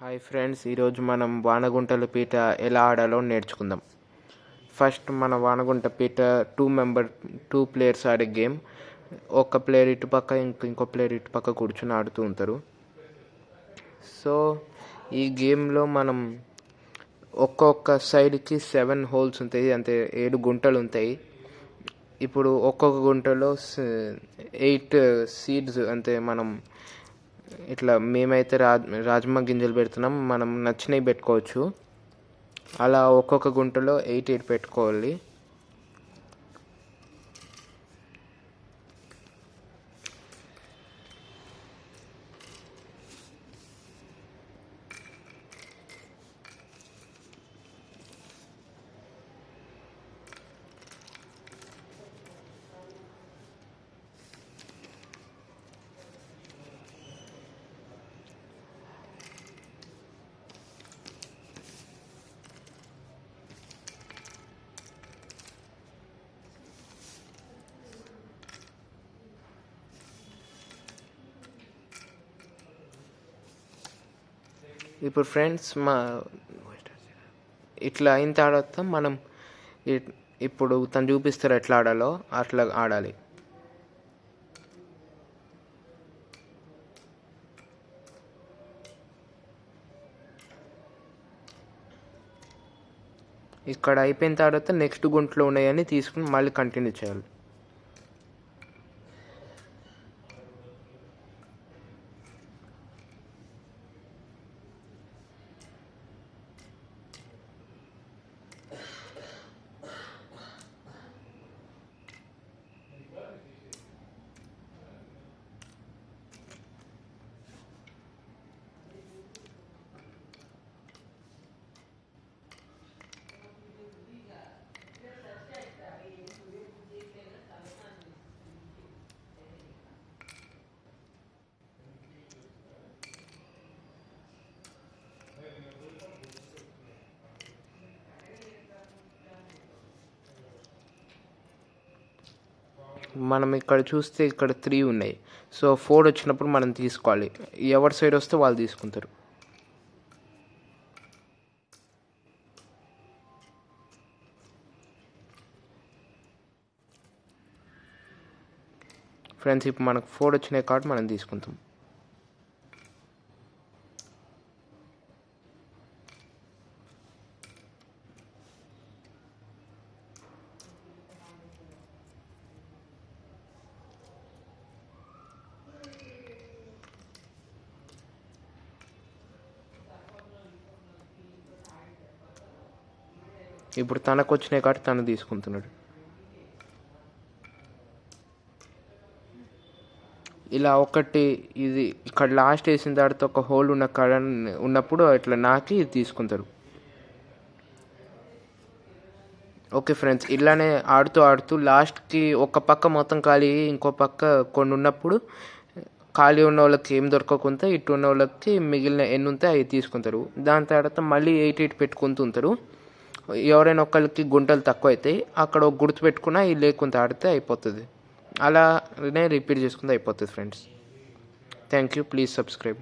Hi friends, ఈరోజు మనం వానగుంటల పీట ఎలా ఆడాలో నేర్చుకుందాం. ఫస్ట్ మన వానగుంట పీట టూ ప్లేయర్స్ ఆడే గేమ్. ఒక ప్లేయర్ ఇటుపక్క ఇంకో ప్లేయర్ ఇటుపక్క కూర్చుని ఆడుతూ ఉంటారు. సో ఈ గేమ్లో మనం ఒక్కొక్క సైడ్కి 7 హోల్స్ ఉంటాయి, అంటే 7 గుంటలు ఉంటాయి. ఇప్పుడు ఒక్కొక్క గుంటలో 8 సీడ్స్, అంటే మనం ఇట్లా మేమైతే రాజ్మా గింజలు పెడుతున్నాం, మనం నచ్చినవి పెట్టుకోవచ్చు. అలా ఒక్కొక్క గుంటలో 8 పెట్టుకోవాలి. ఇప్పుడు ఫ్రెండ్స్ ఇట్లా అయిన తర్వాత మనం ఇప్పుడు తను చూపిస్తారు ఎట్లా ఆడాలో, అట్లా ఆడాలి. ఇక్కడ అయిపోయిన తర్వాత నెక్స్ట్ గుంట్లో ఉన్నాయని తీసుకుని మళ్ళీ కంటిన్యూ చేయాలి. మనం ఇక్కడ చూస్తే ఇక్కడ 3 ఉన్నాయి. సో 4 వచ్చినప్పుడు మనం తీసుకోవాలి. ఎవరి సైడ్ వస్తే వాళ్ళు తీసుకుంటారు. ఫ్రెండ్స్, ఇప్పుడు మనకు 4 వచ్చినాయి కాబట్టి మనం తీసుకుంటాం. ఇప్పుడు తనకు వచ్చినాయి కాబట్టి తను తీసుకుంటున్నాడు. ఇలా ఒకటి ఇది ఇక్కడ లాస్ట్ వేసిన తర్వాత ఒక హోల్ ఉన్న కాడ ఉన్నప్పుడు ఇట్లా నాకి ఇది తీసుకుంటారు. ఓకే ఫ్రెండ్స్, ఇలానే ఆడుతూ లాస్ట్కి ఒక పక్క మొత్తం ఖాళీ, ఇంకో పక్క కొన్ని ఉన్నప్పుడు ఖాళీ ఉన్న వాళ్ళకి ఏం దొరకకుండా ఇటు ఉన్న వాళ్ళకి మిగిలిన ఎన్ని ఉంటే అవి తీసుకుంటారు. దాని తర్వాత మళ్ళీ 8 పెట్టుకుంటుంటారు. ఎవరైనా ఒకరికి గుంటలు తక్కువ అవుతాయి, అక్కడ ఒక గుర్తు పెట్టుకున్నా ఇది లేకుండా ఆడితే అయిపోతుంది. అలానే రిపీట్ చేసుకుంటే అయిపోతుంది friends. Thank you, please subscribe.